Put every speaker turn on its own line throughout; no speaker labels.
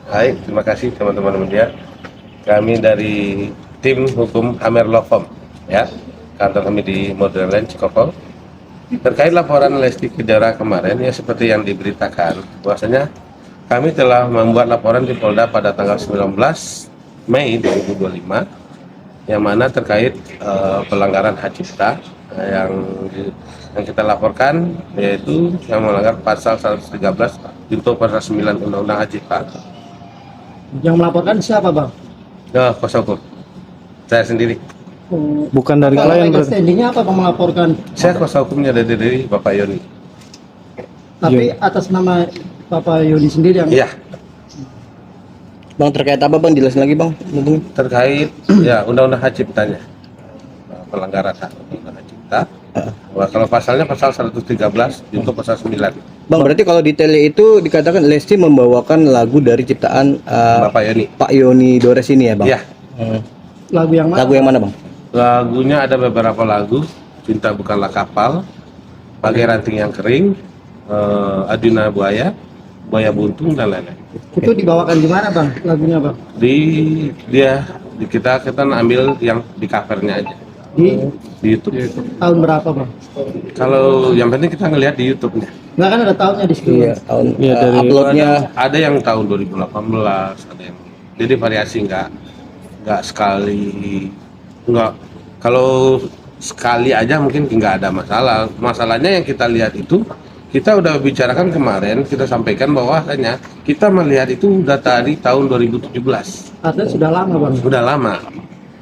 Baik, terima kasih teman-teman media. Kami dari tim hukum Amer Law Firm, ya, kantor kami di Modern Land Cikokol. Terkait laporan Lesti Kejora kemarin, ya seperti yang diberitakan, bahwasanya kami telah membuat laporan di Polda pada tanggal 19 Mei 2025, yang mana terkait pelanggaran hak cipta yang kita laporkan, yaitu yang melanggar pasal 113 junto pasal 9 Undang-Undang Hak Cipta.
Yang melaporkan siapa, Bang?
Nah, kuasa hukum saya sendiri.
Bukan dari
Kalau
klien
legal
berarti.
standingnya apa, Bang, melaporkan?
Saya kuasa hukumnya dari Bapak Yoni.
Tapi atas nama Bapak Yoni sendiri yang...
Iya,
Bang, terkait apa Bang? Jelasin lagi Bang.
terkait ya Undang-Undang Hak Ciptanya, pelanggaran hak Undang-Undang Hak Cipta. Wah, kalau pasalnya pasal 113 junto pasal 9.
Bang, berarti kalau detailnya itu dikatakan Lesti membawakan lagu dari ciptaan
Bapak Yoni.
Pak Yoni Dores ini ya Bang?
Iya,
Lagu yang mana?
Lagu yang mana Bang?
lagunya ada beberapa lagu, Cinta Bukanlah Kapal, Bagai Ranting Yang Kering, Aduna Buaya, Buaya Buntung, dan lain-lain.
Itu dibawakan di mana, Bang, lagunya, Bang?
Kita ambil yang di covernya aja
Di
di YouTube.
tahun berapa, Bang?
Kalau yang penting kita ngelihat di YouTube-nya.
Nggak kan ada tahunnya di situ.
Iya, tahun
Iya, dari
uploadnya.
Ada yang tahun 2018, ada yang jadi variasi, nggak sekali, nggak, kalau sekali aja mungkin nggak ada masalah. Masalahnya yang kita lihat itu, kita udah bicarakan kemarin, kita sampaikan bahwasanya kita melihat itu udah dari tahun 2017.
Artinya sudah lama, Bang.
Udah lama.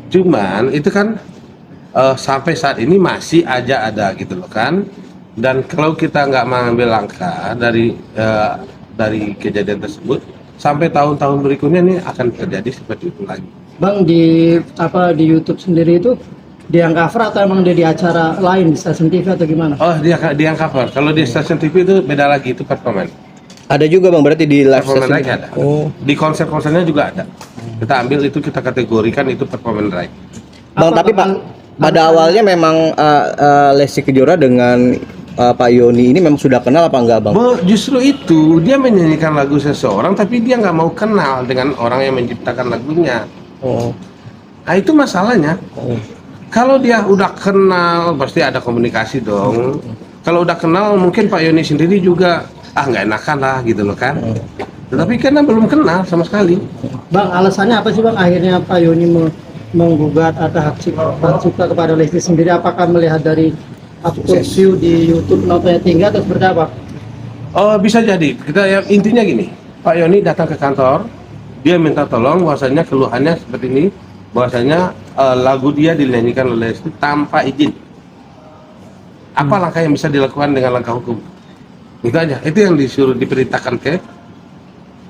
Cuman itu kan sampai saat ini masih aja ada gitu loh kan. Dan kalau kita nggak mengambil langkah dari kejadian tersebut, sampai tahun-tahun berikutnya ini akan terjadi seperti itu lagi.
Bang, di YouTube sendiri itu dia yang cover atau emang dia di acara lain di stasiun TV atau gimana?
Oh, dia yang cover. Kalau di stasiun TV itu beda lagi, itu performan.
Ada juga Bang, berarti di live
Performan
session.
right ada.
Oh.
Di konser-konsernya juga ada. Kita ambil itu, kita kategorikan itu performan right.
Bang,
Apa
tapi Pak,
bakal-
pada awalnya memang Lesti Kejora dengan Pak Yoni ini memang sudah kenal apa enggak Bang?
Justru itu, dia menyanyikan lagu seseorang tapi dia nggak mau kenal dengan orang yang menciptakan lagunya.
Oh.
Nah, itu masalahnya. Kalau dia udah kenal pasti ada komunikasi dong. Kalau udah kenal mungkin Pak Yoni sendiri juga nggak enakan lah gitu loh kan. Tetapi karena belum kenal sama sekali.
Bang, alasannya apa sih, Bang, akhirnya Pak Yoni menggugat atau hak cipta kepada Lesti sendiri? Apakah melihat dari akun view di YouTube notanya tinggi atau seperti apa?
Oh, bisa jadi. Kita ya, intinya gini, Pak Yoni datang ke kantor, dia minta tolong bahwasanya keluhannya seperti ini, bahwasanya lagu dia dinyanyikan oleh Lesti tanpa izin. Apa langkah yang bisa dilakukan dengan langkah hukum? Itu aja. Itu yang disuruh diperintahkan ke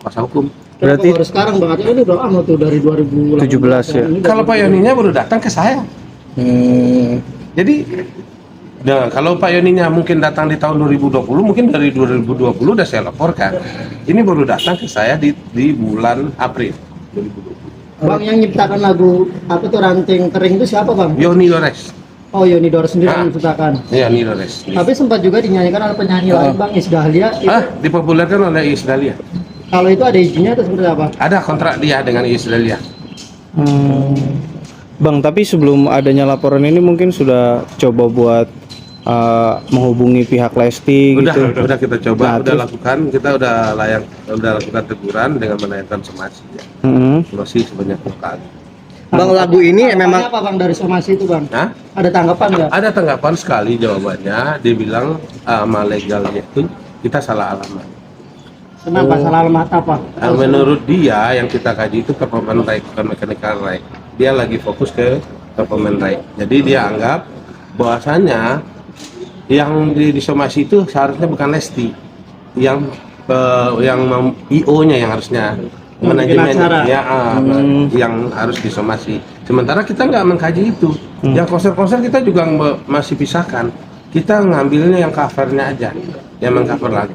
kuasa hukum.
Berarti-
baru sekarang, Bang, artinya ini udah lama tuh dari
17 ya.
Ini
Kalau Pak Yoninya baru datang ke saya. Jadi, nah, kalau Pak Yoninya mungkin datang di tahun 2020, mungkin dari 2020 udah saya laporkan. Ini baru datang ke saya di bulan April 2020.
Bang, yang nyiptakan lagu apa tuh Ranting Kering itu siapa, Bang?
Yoni Dores.
Oh, Yoni Dor sendiri
Ah.
yang menciptakan.
Iya, Yoni Dores.
Tapi sempat juga dinyanyikan oleh penyanyi lain, Bang, Iis Dahlia. Itu,
Dipopulerkan oleh Iis Dahlia.
kalau itu ada izinnya atau seperti apa?
Ada kontrak dia dengan Iis Dahlia.
Bang, tapi sebelum adanya laporan ini mungkin sudah coba buat menghubungi pihak Lesti gitu.
Udah kita coba,
Nah,
udah
terus-
lakukan, kita udah lakukan teguran dengan menanyakan somasi. Ya.
Mm-mm.
Somasi sebanyak 2 kali.
Bang, lagu ini
Tanggapannya
memang
apa, Bang, dari somasi itu, Bang?
Nah,
Ada tanggapan nggak?
ada tanggapan sekali jawabannya, dia bilang sama legalnya itu kita salah alamat.
Kenapa salah alamat apa?
Menurut dia yang kita kaji itu performance right, bukan mechanical right. Dia lagi fokus ke performance right. Jadi dia anggap bahwasanya yang disomasi itu seharusnya bukan Lesti, yang IO-nya yang harusnya manajemen
acara.
ya, yang harus disomasi. Sementara kita nggak mengkaji itu. Yang konser-konser kita juga masih pisahkan. Kita ngambilnya yang covernya aja, yang mengcover lagu.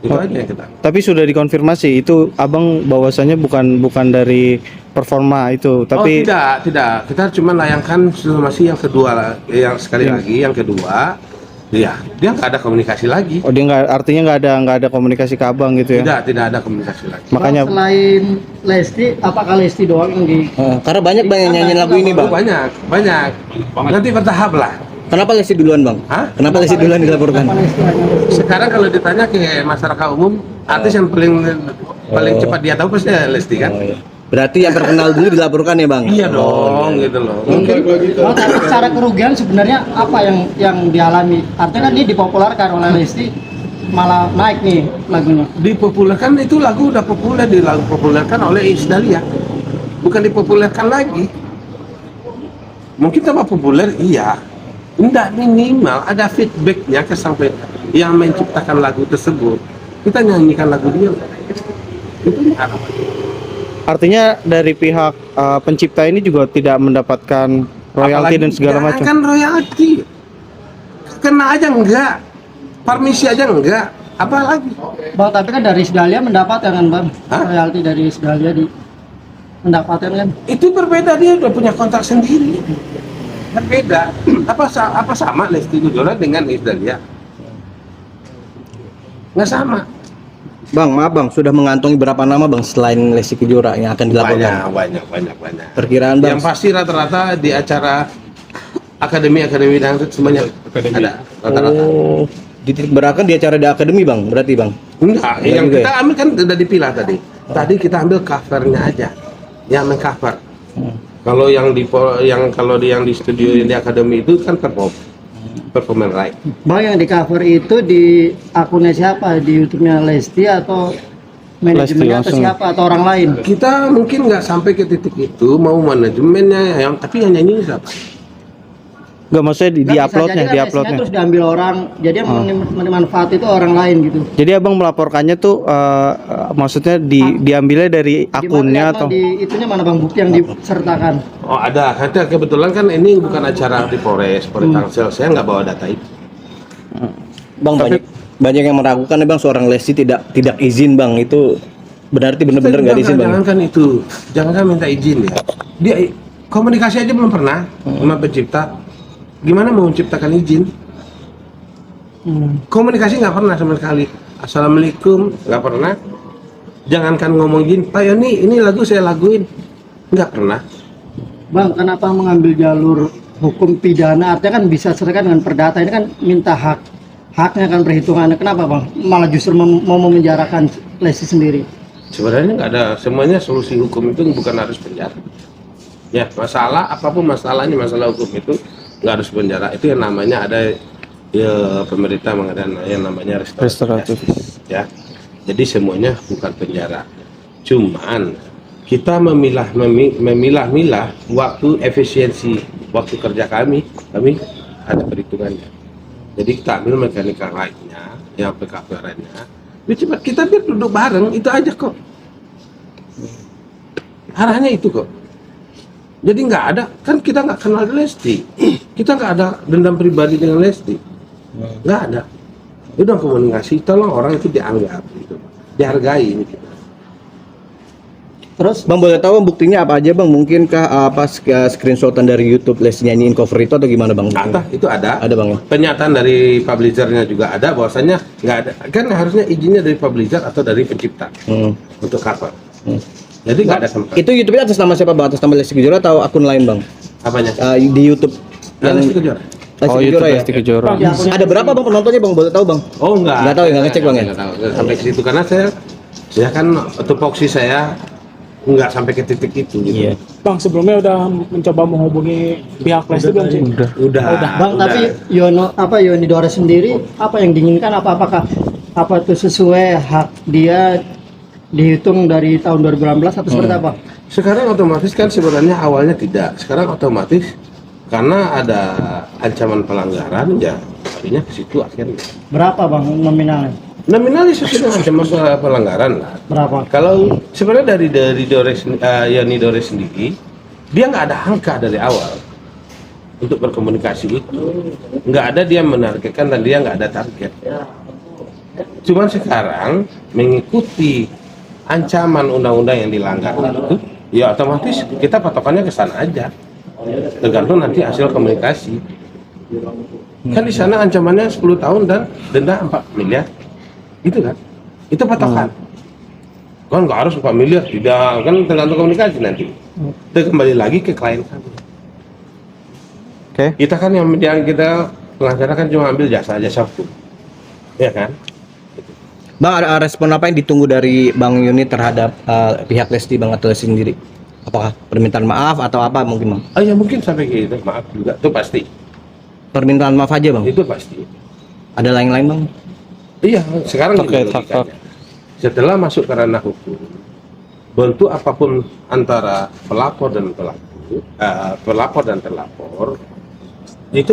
Itu aja yang kita.
Tapi sudah dikonfirmasi itu Abang bahwasanya bukan dari performa itu, tapi
tidak. Kita cuma layangkan somasi yang kedua, yang sekali lagi yang kedua, Iya, dia nggak ada komunikasi lagi.
Oh, dia artinya nggak ada komunikasi ke abang gitu ya?
Tidak ada komunikasi lagi.
Makanya
Bang, selain Lesti, apakah Lesti doang yang di
Karena banyak bang yang nyanyiin lagu ini bang.
Banyak. Nanti bertahap lah.
Kenapa Lesti duluan bang?
Hah?
Kenapa Lesti duluan dilaporkan?
Kenapa Lesti hanya Lesti?
Sekarang kalau ditanya ke masyarakat umum, artis yang paling cepat dia tahu pasti Lesti kan?
Oh, iya. Berarti yang terkenal dulu dilaporkan ya bang?
Iya dong, gitu loh. Mungkin
Bang, tapi secara kerugian sebenarnya apa yang dialami? Artinya kan ini dipopulerkan oleh Lesti, malah naik nih lagunya.
dipopulerkan itu lagu udah populer, dipopulerkan oleh Iis Dahlia, bukan dipopulerkan lagi. Mungkin tambah populer, iya. Enggak, minimal ada feedbacknya ke sampai yang menciptakan lagu tersebut. Kita nyanyikan lagu dia. Itu harapan.
artinya dari pihak pencipta ini juga tidak mendapatkan royalti dan segala macam.
Kan royalti, kena aja enggak, permisi aja enggak, apalagi.
Bang, tapi kan dari Dahlia mendapatkan kan bang,
Hah?
royalti dari Dahlia mendapatkan kan.
Itu berbeda, dia udah punya kontrak sendiri. Berbeda. Apa sama Lesti Kejora dengan Iis Dahlia? Nggak sama.
Bang, maaf bang, sudah mengantongi berapa nama bang selain Lesti Kejora yang akan dilaporkan?
Banyak.
Perkiraan bang?
Yang pasti rata-rata di acara akademi dangdut semuanya ada rata-rata.
Oh, dititik beratkan di acara di akademi bang, berarti bang?
Enggak,
Enggak
yang
juga
kita ambil kan udah dipilah tadi. Tadi kita ambil covernya aja, yang mengcover. Kalau yang di studio yang di akademi itu kan performance right.
Bang, yang di cover itu di akunnya siapa? Di YouTube-nya Lesti atau manajemennya atau
langsung.
siapa atau orang lain?
Kita mungkin nggak sampai ke titik itu, mau manajemennya tapi yang nyanyi siapa?
Nggak, maksudnya di
Nggak, bisa
uploadnya,
jadi kan
di
Lestinya
uploadnya.
terus diambil orang, jadi yang manfaat itu orang lain gitu.
Jadi abang melaporkannya tuh maksudnya diambilnya dari akunnya atau?
Di itunya mana bang bukti yang disertakan?
Oh ada, karena kebetulan kan ini bukan acara di Polres Tangsel, saya nggak bawa data itu.
Bang, banyak yang meragukan ya bang seorang Lesti tidak izin bang, itu berarti benar-benar nggak izin bang?
Jangankan itu, jangankan minta izin ya. Dia komunikasi aja belum pernah sama pencipta. Gimana mau menciptakan izin? Komunikasi nggak pernah sama sekali. Assalamualaikum nggak pernah. Jangankan ngomong izin, Pak Yoni ini lagu saya laguin, nggak pernah.
Bang, kenapa mengambil jalur hukum pidana? Artinya kan bisa serahkan dengan perdata, ini kan minta haknya kan perhitungannya. Kenapa bang? Malah justru mau memenjarakan Lesti sendiri.
Sebenarnya nggak ada, semuanya solusi hukum itu bukan harus penjara. Ya masalah apapun masalahnya, masalah hukum itu nggak harus penjara. Itu yang namanya ada ya pemerintah mengadakan yang namanya restoratif. Ya, jadi semuanya bukan penjara. Cuman kita memilah-milah waktu efisiensi waktu kerja kami ada perhitungannya. Jadi kita ambil mechanical right-nya, yang PKPR-nya. Cepat kita biar duduk bareng, itu aja kok. Arahnya itu kok. Jadi nggak ada, kan kita nggak kenal Lesti, kita nggak ada dendam pribadi dengan Lesti, nggak ada. Udah komunikasi, tolong orang itu dianggap, gitu, dihargai. Gitu.
Terus
Bang, boleh tahu buktinya apa aja bang? Mungkinkah screenshotan dari YouTube Lesti nyanyiin cover itu atau gimana bang?
Itu ada.
Ada bang ya?
Pernyataan dari publishernya juga ada, bahwasanya nggak ada. Kan harusnya izinnya dari publisher atau dari pencipta untuk cover. Jadi nggak ada sama sekali.
Itu YouTube-nya atas nama siapa bang? Atas nama Lesti Kejora atau akun lain bang?
Apanya?
Di YouTube
Lesti Kejora.
Oh, YouTube Lesti Kejora.
Ada berapa bang penontonnya bang? Boleh tahu bang?
Oh enggak.
Nggak tahu ya, nggak ngecek bang ya?
Nggak tahu. Nggak sampai ke situ karena saya kan tupoksi saya nggak sampai ke titik itu. Gitu.
Iya.
Bang, sebelumnya udah mencoba menghubungi pihak Lesti belum sih?
Udah.
bang, tapi Yoni Dora sendiri apa yang diinginkan? Apakah itu sesuai hak dia dihitung dari tahun 2018 atau seperti apa?
Sekarang otomatis kan sebenarnya awalnya tidak. Sekarang otomatis karena ada ancaman pelanggaran ya akhirnya ke situ akhirnya.
Berapa bang nominalnya?
Nominalnya sesuai dengan ancaman pelanggaran lah.
Berapa?
Kalau sebenarnya dari Yoni Dore sendiri dia nggak ada angka dari awal untuk berkomunikasi itu, nggak ada dia menargetkan dan dia nggak ada target. Cuman sekarang mengikuti ancaman undang-undang yang dilanggar itu, ya otomatis kita patokannya ke sana aja. Tergantung nanti hasil komunikasi. Kan di sana ancamannya 10 tahun dan denda 4 miliar. Itu kan? Itu patokan. Kan nggak harus 4 miliar, tidak, kan tergantung komunikasi nanti. Itu kembali lagi ke klien kami.
Oke.
Kita kan yang kita pengacara kan cuma ambil jasa hukum. Ya kan?
Bang, ada respon apa yang ditunggu dari Bang Yoni terhadap pihak Lesti, Bang, atau Lesti sendiri? Apakah permintaan maaf atau apa mungkin, Bang?
Oh ya mungkin sampai gitu, maaf juga, itu pasti.
Permintaan maaf aja, Bang.
Itu pasti.
Ada lain-lain, Bang?
Iya, sekarang
Oke,
gini logikanya. Setelah masuk ke ranah hukum, bentuk apapun antara pelapor dan terlapor, itu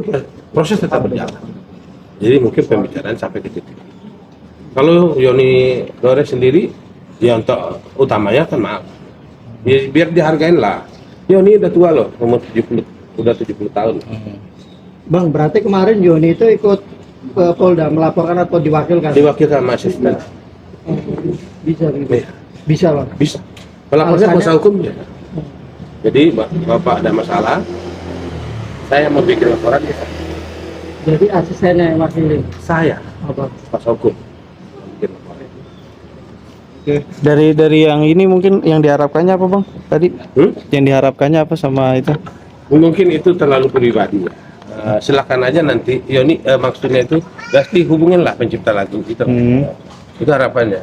proses tetap berjalan. Jadi mungkin pembicaraan sampai ke titik. Kalau Yoni Dore sendiri, ya untuk utamanya kan maaf. Ya, biar dihargain lah. Yoni udah tua loh, umur 70 tahun.
Bang, berarti kemarin Yoni itu ikut ke Polda melaporkan atau diwakilkan?
Diwakilkan mahasiswa.
Bisa gitu.
Iya.
Bisa, Bang.
Bisa. Melaporkan
Alasannya?
kuasa hukumnya. Jadi Bapak ada masalah, saya mau bikin laporan ya.
Jadi asistennya yang wakili.
Saya
Apa?
kuasa hukum. Bikin laporan.
Dari yang ini mungkin yang diharapkannya apa, Bang? Tadi yang diharapkannya apa sama itu?
Mungkin itu terlalu pribadi ya. Silakan aja nanti Yoni maksudnya itu pasti hubungin lah pencipta lagu gitu. Itu harapannya.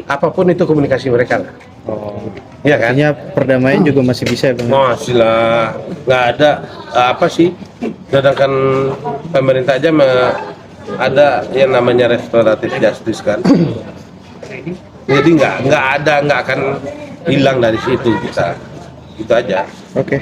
Apapun itu komunikasi mereka lah. Iya kan?
Artinya perdamaian juga masih bisa, Bang.
Masih lah, nggak ada apa sih? Sedangkan pemerintah aja ada yang namanya restoratif justice kan. Jadi nggak akan hilang dari situ kita. Itu aja.
Oke.